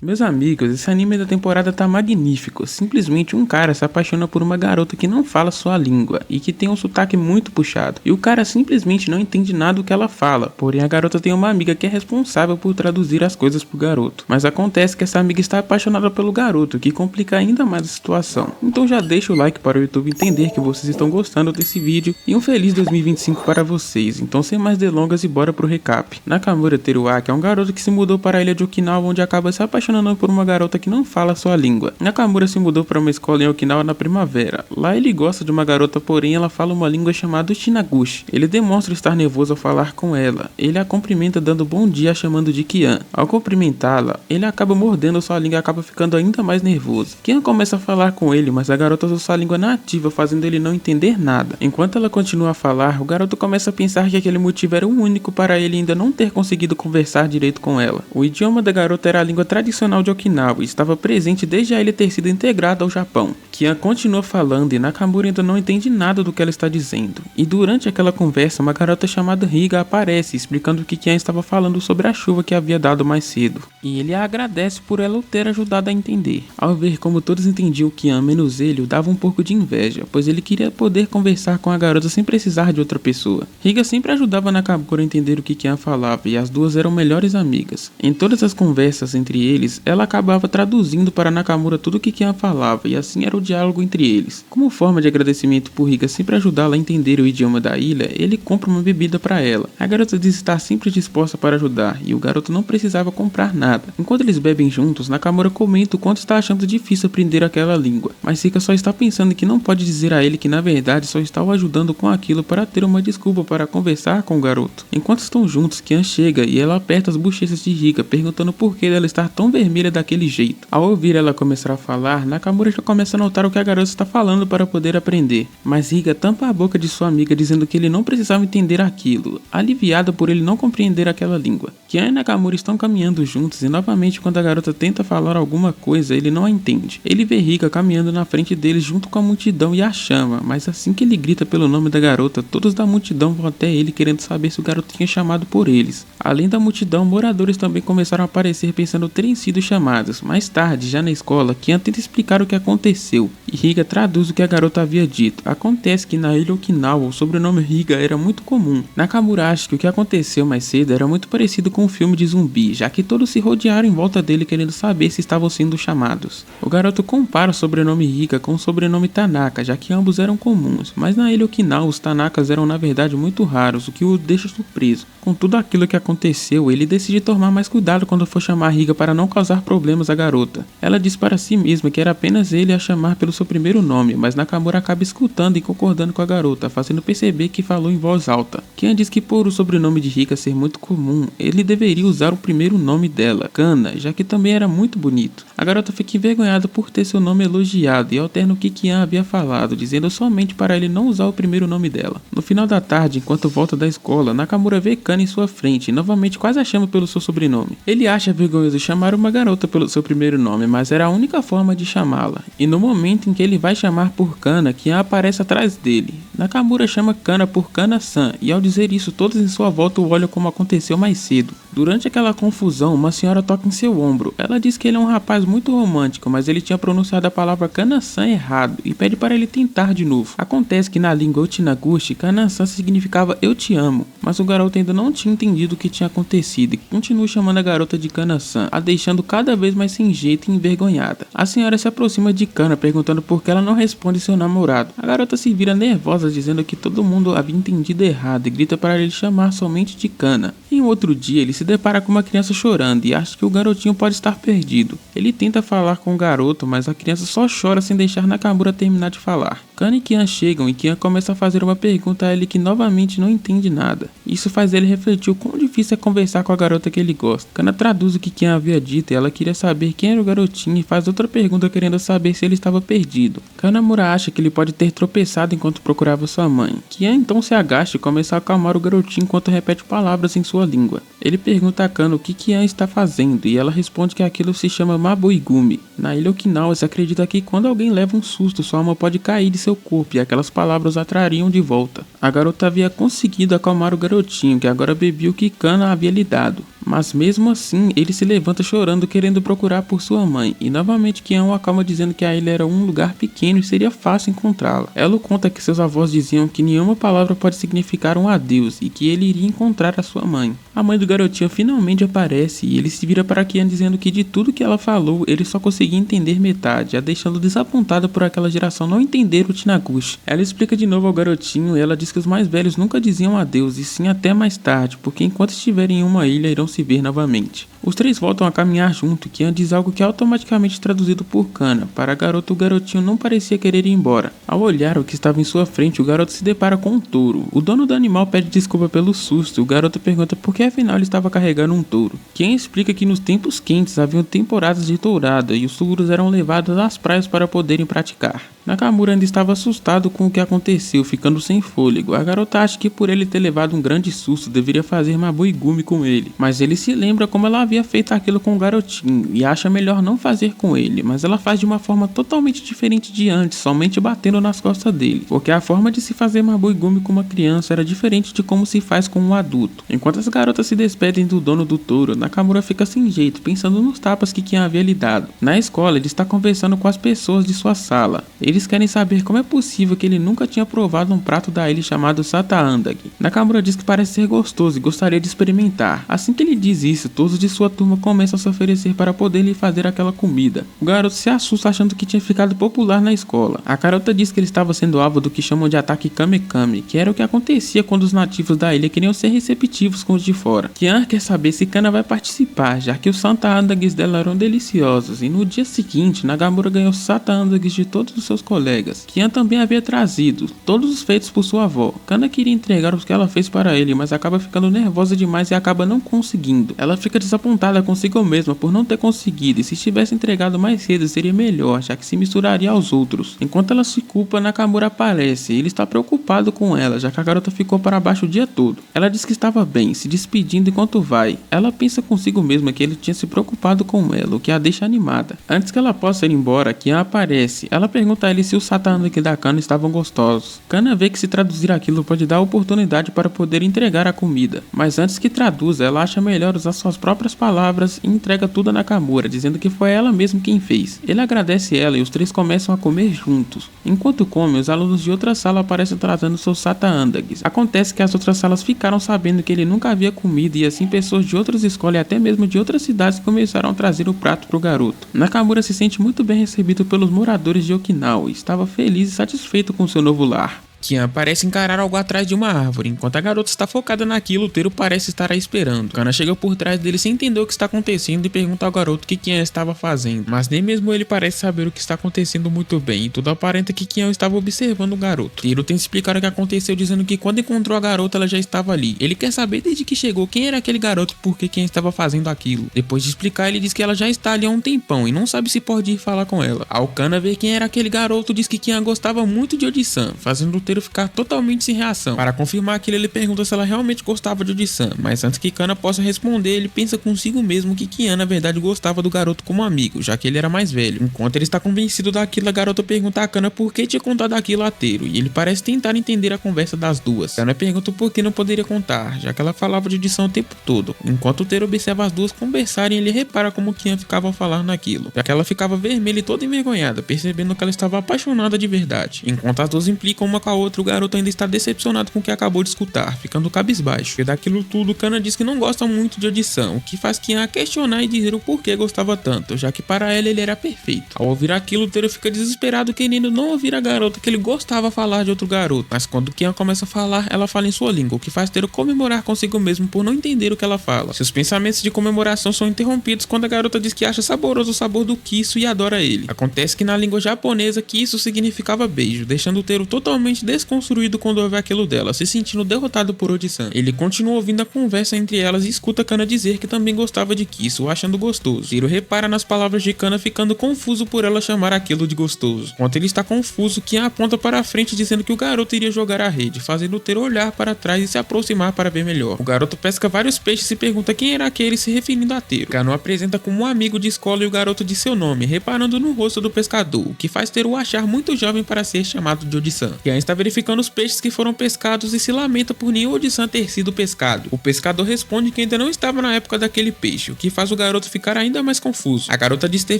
Meus amigos, esse anime da temporada tá magnífico. Simplesmente um cara se apaixona por uma garota que não fala sua língua e que tem um sotaque muito puxado. E o cara simplesmente não entende nada do que ela fala, porém a garota tem uma amiga que é responsável por traduzir as coisas pro garoto. Mas acontece que essa amiga está apaixonada pelo garoto, o que complica ainda mais a situação. Então já deixa o like para o YouTube entender que vocês estão gostando desse vídeo e um feliz 2025 para vocês. Então sem mais delongas e bora pro recap. Nakamura Teruaki é um garoto que se mudou para a ilha de Okinawa, onde acaba se apaixonando por uma garota que não fala sua língua. Nakamura se mudou para uma escola em Okinawa na primavera. Lá ele gosta de uma garota, porém ela fala uma língua chamada Shinagushi. Ele demonstra estar nervoso ao falar com ela. Ele a cumprimenta dando bom dia, a chamando de Kian. Ao cumprimentá-la, ele acaba mordendo sua língua e acaba ficando ainda mais nervoso. Kian começa a falar com ele, mas a garota usa sua língua nativa, fazendo ele não entender nada. Enquanto ela continua a falar, o garoto começa a pensar que aquele motivo era o único para ele ainda não ter conseguido conversar direito com ela. O idioma da garota era a língua tradicional de Okinawa e estava presente desde a ilha ter sido integrada ao Japão. Kian continua falando e Nakamura ainda não entende nada do que ela está dizendo. E durante aquela conversa, uma garota chamada Riga aparece, explicando que Kian estava falando sobre a chuva que havia dado mais cedo. E ele a agradece por ela o ter ajudado a entender. Ao ver como todos entendiam Kian menos ele, o dava um pouco de inveja, pois ele queria poder conversar com a garota sem precisar de outra pessoa. Riga sempre ajudava Nakamura a entender o que Kian falava e as duas eram melhores amigas. Em todas as conversas entre eles, ela acabava traduzindo para Nakamura tudo o que Kian falava e assim era o diálogo entre eles. Como forma de agradecimento por Riga sempre ajudá-la a entender o idioma da ilha, ele compra uma bebida para ela. A garota diz estar sempre disposta para ajudar e o garoto não precisava comprar nada. Enquanto eles bebem juntos, Nakamura comenta o quanto está achando difícil aprender aquela língua, mas Riga só está pensando que não pode dizer a ele que na verdade só está o ajudando com aquilo para ter uma desculpa para conversar com o garoto. Enquanto estão juntos, Kian chega e ela aperta as bochechas de Riga, perguntando por que ela estar tão vermelha daquele jeito. Ao ouvir ela começar a falar, Nakamura já começa a notar o que a garota está falando para poder aprender, mas Riga tampa a boca de sua amiga dizendo que ele não precisava entender aquilo, aliviada por ele não compreender aquela língua. Kian e Nakamura estão caminhando juntos e novamente quando a garota tenta falar alguma coisa, ele não a entende. Ele vê Riga caminhando na frente deles junto com a multidão e a chama, mas assim que ele grita pelo nome da garota, todos da multidão vão até ele querendo saber se o garoto tinha chamado por eles. Além da multidão, moradores também começaram a aparecer pensando terem sido chamados. Mais tarde, já na escola, Kian tenta explicar o que aconteceu e Riga traduz o que a garota havia dito. Acontece que na ilha Okinawa o sobrenome Riga era muito comum. Nakamura acha que o que aconteceu mais cedo era muito parecido com um filme de zumbi, já que todos se rodearam em volta dele querendo saber se estavam sendo chamados. O garoto compara o sobrenome Riga com o sobrenome Tanaka, já que ambos eram comuns, mas na ilha Okinawa os Tanakas eram na verdade muito raros, o que o deixa surpreso. Com tudo aquilo que aconteceu, ele decide tomar mais cuidado quando for chamar Riga para não causar problemas à garota. Ela diz para si mesma que era apenas ele a chamar pelo seu primeiro nome, mas Nakamura acaba escutando e concordando com a garota, fazendo perceber que falou em voz alta. Kian diz que por o sobrenome de Riga ser muito comum, ele deveria usar o primeiro nome dela, Kana, já que também era muito bonito. A garota fica envergonhada por ter seu nome elogiado e alterna o que Kian havia falado, dizendo somente para ele não usar o primeiro nome dela. No final da tarde, enquanto volta da escola, Nakamura vê Kana em sua frente e novamente quase a chama pelo seu sobrenome. Ele acha vergonhoso chamar uma garota pelo seu primeiro nome, mas era a única forma de chamá-la. E no momento em que ele vai chamar por Kana, Kian aparece atrás dele. Nakamura chama Kana por Kana-san e ao dizer isso todos em sua volta o olham como aconteceu mais cedo. Durante aquela confusão, uma senhora toca em seu ombro. Ela diz que ele é um rapaz muito romântico, mas ele tinha pronunciado a palavra Kana-san errado e pede para ele tentar de novo. Acontece que na língua Uchinaguchi, Kana-san significava eu te amo, mas o garoto ainda não tinha entendido o que tinha acontecido e continua chamando a garota de Kana-san, a deixando cada vez mais sem jeito e envergonhada. A senhora se aproxima de Kana perguntando por que ela não responde seu namorado. A garota se vira nervosa dizendo que todo mundo havia entendido errado e grita para ele chamar somente de Kana. Em outro dia, ele se depara com uma criança chorando e acha que o garotinho pode estar perdido. Ele tenta falar com o garoto, mas a criança só chora sem deixar Nakamura terminar de falar. Kana e Kian chegam e Kian começa a fazer uma pergunta a ele que novamente não entende nada. Isso faz ele refletir o quão difícil é conversar com a garota que ele gosta. Kana traduz o que Kian havia dito e ela queria saber quem era o garotinho e faz outra pergunta querendo saber se ele estava perdido. Kanamura acha que ele pode ter tropeçado enquanto procurava sua mãe. Kian então se agacha e começa a acalmar o garotinho enquanto repete palavras em sua língua. Ele pergunta a Kana o que Kian está fazendo e ela responde que aquilo se chama Mabuigumi. Na ilha Okinawa se acredita que quando alguém leva um susto, sua alma pode cair de seu corpo e aquelas palavras o atrariam de volta. A garota havia conseguido acalmar o garotinho, que agora bebia o que Kana havia lhe dado. mas mesmo assim ele se levanta chorando querendo procurar por sua mãe, e novamente Kian o acalma dizendo que a ilha era um lugar pequeno e seria fácil encontrá-la. Ela conta que seus avós diziam que nenhuma palavra pode significar um adeus e que ele iria encontrar a sua mãe. A mãe do garotinho finalmente aparece e ele se vira para Kian dizendo que de tudo que ela falou ele só conseguia entender metade, a deixando desapontada por aquela geração não entender o Tinaguchi. Ela explica de novo ao garotinho e ela diz que os mais velhos nunca diziam adeus e sim até mais tarde, porque enquanto estiverem em uma ilha irão se ver novamente. Os três voltam a caminhar junto e Kian diz algo que é automaticamente traduzido por Kana. Para a garota, o garotinho não parecia querer ir embora. Ao olhar o que estava em sua frente, o garoto se depara com um touro. O dono do animal pede desculpa pelo susto. O garoto pergunta por que afinal ele estava carregando um touro. Kian explica que nos tempos quentes haviam temporadas de tourada e os touros eram levados às praias para poderem praticar. Nakamura ainda estava assustado com o que aconteceu, ficando sem fôlego. A garota acha que por ele ter levado um grande susto deveria fazer Mabui-gumi com ele, mas ele se lembra como ela havia feito aquilo com o garotinho e acha melhor não fazer com ele, mas ela faz de uma forma totalmente diferente de antes, somente batendo nas costas dele, porque a forma de se fazer Mabui-gumi com uma criança era diferente de como se faz com um adulto. Enquanto as garotas se despedem do dono do touro, Nakamura fica sem jeito, pensando nos tapas que Kian havia lhe dado. Na escola, ele está conversando com as pessoas de sua sala. Eles querem saber como é possível que ele nunca tinha provado um prato da ilha chamado Sataandagi. Nakamura diz que parece ser gostoso e gostaria de experimentar. Assim que ele diz isso, todos de sua turma começam a se oferecer para poder lhe fazer aquela comida. O garoto se assusta achando que tinha ficado popular na escola. A garota diz que ele estava sendo alvo do que chamam de ataque Kame-Kame, que era o que acontecia quando os nativos da ilha queriam ser receptivos com os de fora. Kian quer saber se Kana vai participar, já que os Sataandagis dela eram deliciosos, e no dia seguinte, Nagamura ganhou Sataandagis de todos os seus colegas. Kian também havia trazido, todos os feitos por sua avó. Kana queria entregar os que ela fez para ele, mas acaba ficando nervosa demais e acaba não conseguindo. Ela fica desapontada consigo mesma por não ter conseguido, e se tivesse entregado mais cedo seria melhor, já que se misturaria aos outros. Enquanto ela se culpa, Nakamura aparece, e ele está preocupado com ela, já que a garota ficou para baixo o dia todo. Ela diz que estava bem, se despedindo enquanto vai. Ela pensa consigo mesma que ele tinha se preocupado com ela, o que a deixa animada. Antes que ela possa ir embora, Kian aparece. Ela pergunta a ele se os Sataandagi da Kana estavam gostosos. Kana vê que se traduzir aquilo pode dar oportunidade para poder entregar a comida, mas antes que traduza, ela acha melhor usar suas próprias palavras e entrega tudo a Nakamura, dizendo que foi ela mesma quem fez. Ele agradece ela e os três começam a comer juntos. Enquanto comem, os alunos de outra sala aparecem trazendo seus Sataandagis. Acontece que as outras salas ficaram sabendo que ele nunca havia comido e assim pessoas de outras escolas e até mesmo de outras cidades começaram a trazer o prato pro garoto. Nakamura se sente muito bem recebido pelos moradores de Okinawa e estava feliz e satisfeito com seu novo lar. Kian parece encarar algo atrás de uma árvore. Enquanto a garota está focada naquilo, o Teru parece estar a esperando. Kana chega por trás dele sem entender o que está acontecendo e pergunta ao garoto o que Kian estava fazendo. Mas nem mesmo ele parece saber o que está acontecendo muito bem, e tudo aparenta que Kian estava observando o garoto. Teru tenta explicar o que aconteceu, dizendo que quando encontrou a garota ela já estava ali. Ele quer saber desde que chegou quem era aquele garoto e por que Kian estava fazendo aquilo. Depois de explicar, ele diz que ela já está ali há um tempão e não sabe se pode ir falar com ela. Ao Kana ver quem era aquele garoto, diz que Kian gostava muito de Oji-san, fazendo o Teru ficar totalmente sem reação. Para confirmar aquilo, ele pergunta se ela realmente gostava de Oji-san, mas antes que Kana possa responder, ele pensa consigo mesmo que Kian na verdade gostava do garoto como amigo, já que ele era mais velho. Enquanto ele está convencido daquilo, a garota pergunta a Kana por que tinha contado aquilo a Teru, e ele parece tentar entender a conversa das duas. Kana pergunta por que não poderia contar, já que ela falava de Oji-san o tempo todo. Enquanto o Teru observa as duas conversarem, ele repara como Kian ficava ao falar naquilo, já que ela ficava vermelha e toda envergonhada, percebendo que ela estava apaixonada de verdade. Enquanto as duas implicam uma com a outra, o garoto ainda está decepcionado com o que acabou de escutar, ficando cabisbaixo. E daquilo tudo, Kana diz que não gosta muito de Oji-san, o que faz Kian questionar e dizer o porquê gostava tanto, já que para ela ele era perfeito. Ao ouvir aquilo, o Teru fica desesperado, querendo não ouvir a garota que ele gostava falar de outro garoto, mas quando Kian começa a falar, ela fala em sua língua, o que faz Teru comemorar consigo mesmo por não entender o que ela fala. Seus pensamentos de comemoração são interrompidos quando a garota diz que acha saboroso o sabor do kisu e adora ele. Acontece que na língua japonesa kisu significava beijo, deixando o Teru totalmente desconstruído quando ouve aquilo dela, se sentindo derrotado por Oji-san. Ele continua ouvindo a conversa entre elas e escuta Kana dizer que também gostava de Kisu, achando gostoso. Teru repara nas palavras de Kana, ficando confuso por ela chamar aquilo de gostoso. Enquanto ele está confuso, Kian aponta para a frente dizendo que o garoto iria jogar a rede, fazendo o Teru olhar para trás e se aproximar para ver melhor. O garoto pesca vários peixes e pergunta quem era aquele, se referindo a Teru. Kana o apresenta como um amigo de escola e o garoto diz seu nome, reparando no rosto do pescador, o que faz Teru achar muito jovem para ser chamado de Oji-san. Kian está verificando os peixes que foram pescados e se lamenta por nenhum Odi-san ter sido pescado. O pescador responde que ainda não estava na época daquele peixe, o que faz o garoto ficar ainda mais confuso. A garota diz ter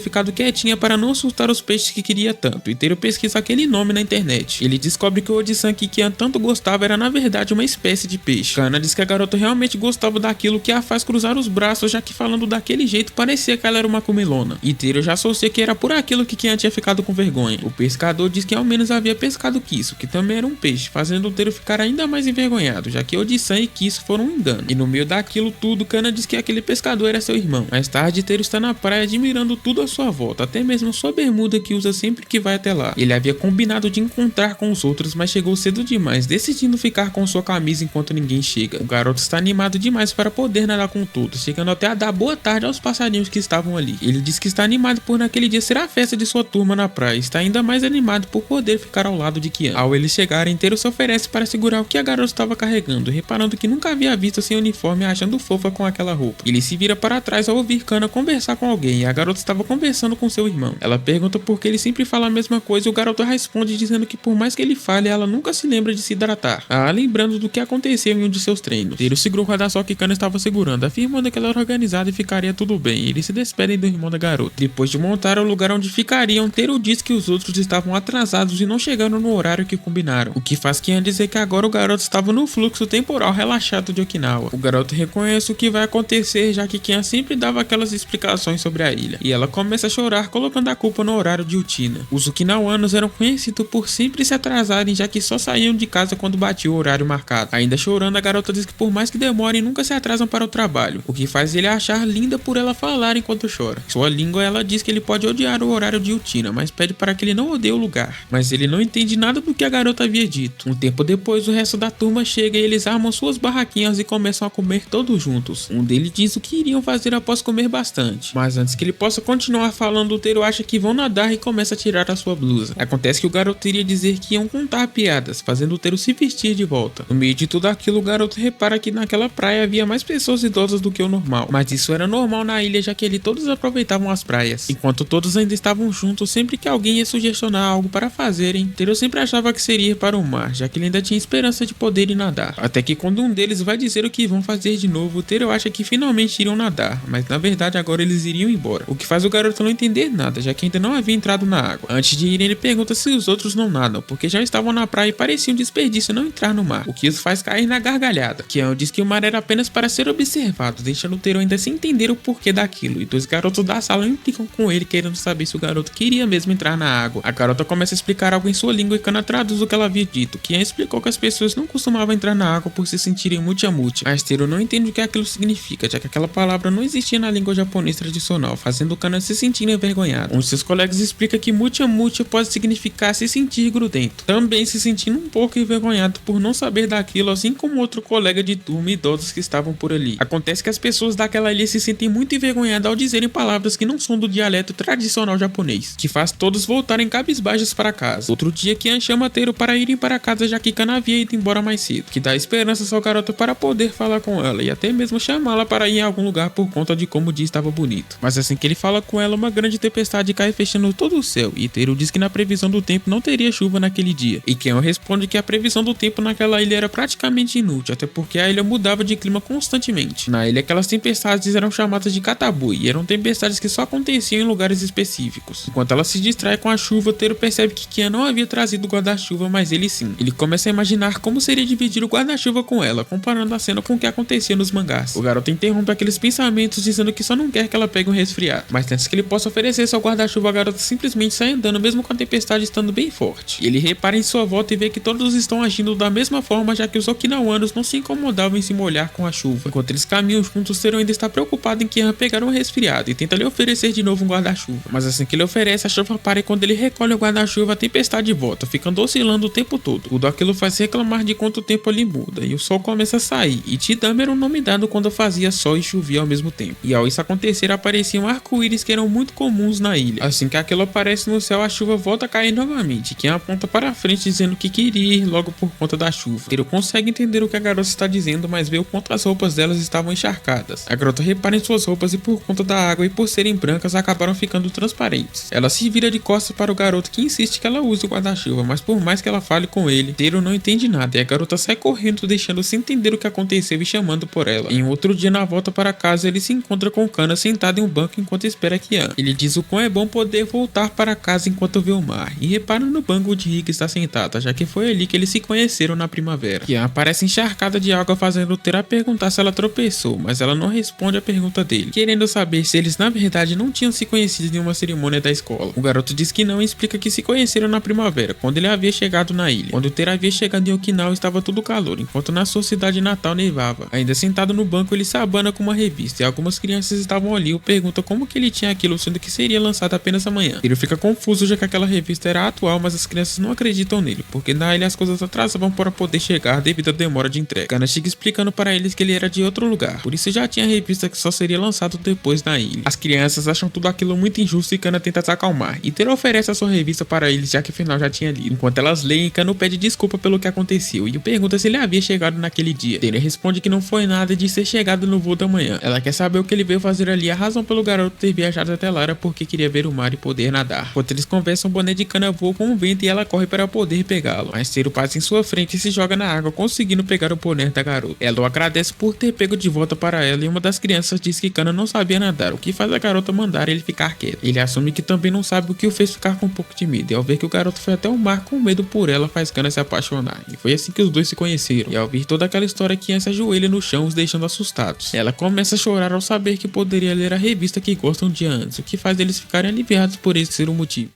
ficado quietinha para não assustar os peixes que queria tanto, e Teru pesquisa aquele nome na internet. Ele descobre que o Odi-san que Kian tanto gostava era na verdade uma espécie de peixe. Kana diz que a garota realmente gostava daquilo que a faz cruzar os braços, já que falando daquele jeito parecia que ela era uma comilona. E Teru já associa que era por aquilo que Kian tinha ficado com vergonha. O pescador diz que ao menos havia pescado Kiso, que também era um peixe, fazendo o Teru ficar ainda mais envergonhado, já que Odi-san e Kiso foram um engano. E no meio daquilo tudo, Kana diz que aquele pescador era seu irmão. Mais tarde, Teru está na praia admirando tudo à sua volta, até mesmo sua bermuda que usa sempre que vai até lá. Ele havia combinado de encontrar com os outros, mas chegou cedo demais, decidindo ficar com sua camisa enquanto ninguém chega. O garoto está animado demais para poder nadar com todos, chegando até a dar boa tarde aos passarinhos que estavam ali. Ele diz que está animado por naquele dia ser a festa de sua turma na praia, e está ainda mais animado por poder ficar ao lado de Kian. Ao eles chegarem, Teru se oferece para segurar o que a garota estava carregando, reparando que nunca havia visto sem uniforme, achando fofa com aquela roupa. Ele se vira para trás ao ouvir Kana conversar com alguém, e a garota estava conversando com seu irmão. Ela pergunta por que ele sempre fala a mesma coisa, e o garoto responde dizendo que por mais que ele fale, ela nunca se lembra de se hidratar, lembrando do que aconteceu em um de seus treinos. Teru segura o guarda-sol que Kana estava segurando, afirmando que ela era organizada e ficaria tudo bem, e eles se despedem do irmão da garota. Depois de montar o lugar onde ficariam, Teru diz que os outros estavam atrasados e não chegaram no horário que combinaram, o que faz Kian dizer que agora o garoto estava no fluxo temporal relaxado de Okinawa. O garoto reconhece o que vai acontecer, já que Kian sempre dava aquelas explicações sobre a ilha, e ela começa a chorar colocando a culpa no horário de Utina. Os okinawanos eram conhecidos por sempre se atrasarem, já que só saíam de casa quando batia o horário marcado. Ainda chorando, a garota diz que por mais que demorem, nunca se atrasam para o trabalho, o que faz ele achar linda por ela falar enquanto chora. Sua língua, ela diz que ele pode odiar o horário de Utina, mas pede para que ele não odeie o lugar. Mas ele não entende nada do que a garota havia dito. Um tempo depois, o resto da turma chega e eles armam suas barraquinhas e começam a comer todos juntos. Um deles diz o que iriam fazer após comer bastante, mas antes que ele possa continuar falando, o Teru acha que vão nadar e começa a tirar a sua blusa. Acontece que o garoto iria dizer que iam contar piadas, fazendo o Teru se vestir de volta. No meio de tudo aquilo, o garoto repara que naquela praia havia mais pessoas idosas do que o normal, mas isso era normal na ilha, já que todos aproveitavam as praias. Enquanto todos ainda estavam juntos, sempre que alguém ia sugestionar algo para fazerem, Teru sempre achava que seria ir para o mar, já que ele ainda tinha esperança de poder ir nadar. Até que quando um deles vai dizer o que vão fazer de novo, Teru acha que finalmente iriam nadar, mas na verdade agora eles iriam embora, o que faz o garoto não entender nada, já que ainda não havia entrado na água. Antes de irem, ele pergunta se os outros não nadam, porque já estavam na praia e parecia um desperdício não entrar no mar, o que os faz cair na gargalhada. Kian diz que o mar era apenas para ser observado, deixando Teru ainda sem entender o porquê daquilo, e dois garotos da sala implicam com ele, querendo saber se o garoto queria mesmo entrar na água. A garota começa a explicar algo em sua língua e Kana traduz o que ela havia dito. Kian explicou que as pessoas não costumavam entrar na água por se sentirem mutia-mutia, mas Teru não entende o que aquilo significa, já que aquela palavra não existia na língua japonesa tradicional, fazendo Kana se sentir envergonhado. Um de seus colegas explica que mutia-mutia pode significar se sentir grudento, também se sentindo um pouco envergonhado por não saber daquilo, assim como outro colega de turma e idosos que estavam por ali. Acontece que as pessoas daquela ilha se sentem muito envergonhadas ao dizerem palavras que não são do dialeto tradicional japonês, que faz todos voltarem cabisbaixos para casa. Outro dia, Kian chama Teru para irem para casa, já que Kana havia ido embora mais cedo, que dá esperança ao garoto para poder falar com ela e até mesmo chamá-la para ir em algum lugar por conta de como o dia estava bonito. Mas assim que ele fala com ela, uma grande tempestade cai fechando todo o céu, e Teru diz que na previsão do tempo não teria chuva naquele dia, e Kian responde que a previsão do tempo naquela ilha era praticamente inútil, até porque a ilha mudava de clima constantemente. Na ilha, aquelas tempestades eram chamadas de katabui, e eram tempestades que só aconteciam em lugares específicos. Enquanto ela se distrai com a chuva, Teru percebe que Kian não havia trazido o guarda-chuva, mas ele sim. Ele começa a imaginar como seria dividir o guarda-chuva com ela, comparando a cena com o que acontecia nos mangás. O garoto interrompe aqueles pensamentos, dizendo que só não quer que ela pegue um resfriado, mas antes que ele possa oferecer seu guarda-chuva, a garota simplesmente sai andando, mesmo com a tempestade estando bem forte. Ele repara em sua volta e vê que todos estão agindo da mesma forma, já que os okinawanos não se incomodavam em se molhar com a chuva. Enquanto eles caminham juntos, Teru ainda está preocupado em Kian pegar um resfriado e tenta lhe oferecer de novo um guarda-chuva, mas assim que ele oferece, a chuva para, e quando ele recolhe o guarda-chuva, a tempestade volta, ficando oscilando o tempo todo. Tudo aquilo faz reclamar de quanto tempo ali muda, e o sol começa a sair, e Chidama era um nome dado quando fazia sol e chovia ao mesmo tempo. E ao isso acontecer, apareciam arco-íris que eram muito comuns na ilha. Assim que aquilo aparece no céu, a chuva volta a cair novamente. Kian aponta para frente dizendo que queria ir logo por conta da chuva. Teru consegue entender o que a garota está dizendo, mas vê o quanto as roupas delas estavam encharcadas. A garota repara em suas roupas e por conta da água e por serem brancas, acabaram ficando transparentes. Ela se vira de costas para o garoto, que insiste que ela use o guarda-chuva, mas por mais que ela fale com ele. Teiro não entende nada e a garota sai correndo, deixando sem entender o que aconteceu e chamando por ela. Em outro dia, na volta para casa, ele se encontra com Kana sentado em um banco enquanto espera Kian. Ele diz o quão é bom poder voltar para casa enquanto vê o mar, e repara no banco onde Rick está sentada, já que foi ali que eles se conheceram na primavera. Kian aparece encharcada de água, fazendo Teira perguntar se ela tropeçou, mas ela não responde a pergunta dele, querendo saber se eles na verdade não tinham se conhecido em uma cerimônia da escola. O garoto diz que não e explica que se conheceram na primavera, quando ele havia chegado na ilha. Quando Teira havia chegado em Okinawa, estava tudo calor, enquanto na sua cidade natal nevava. Ainda sentado no banco, ele se abana com uma revista e algumas crianças estavam ali. O pergunta como que ele tinha aquilo, sendo que seria lançado apenas amanhã. Ele fica confuso, já que aquela revista era atual, mas as crianças não acreditam nele, porque na ilha as coisas atrasavam para poder chegar devido à demora de entrega. Kana chega explicando para eles que ele era de outro lugar, por isso já tinha revista que só seria lançado depois na ilha. As crianças acham tudo aquilo muito injusto e Kana tenta se acalmar, e Teira oferece a sua revista para eles, já que afinal já tinha lido. Enquanto elas leem, Kana pede desculpa pelo que aconteceu e o pergunta se ele havia chegado naquele dia. Teira responde que não foi nada de ser chegado no voo da manhã. Ela quer saber o que ele veio fazer ali. A razão pelo garoto ter viajado até lá era porque queria ver o mar e poder nadar. Enquanto eles conversam, o boné de Kana voa com o vento e ela corre para poder pegá-lo, mas Teiro passa em sua frente e se joga na água, conseguindo pegar o boné da garota. Ela o agradece por ter pego de volta para ela e uma das crianças diz que Kana não sabia nadar, o que faz a garota mandar ele ficar quieto. Ele assume que também não sabe o que o fez ficar com um pouco de medo, e ao ver que o garoto foi até o mar com medo por ela, faz Kana se apaixonar. E foi assim que os dois se conheceram. E ao ouvir toda aquela história, Kian se ajoelha no chão, os deixando assustados. Ela começa a chorar ao saber que poderia ler a revista que gostam de antes, o que faz eles ficarem aliviados por esse ser o motivo.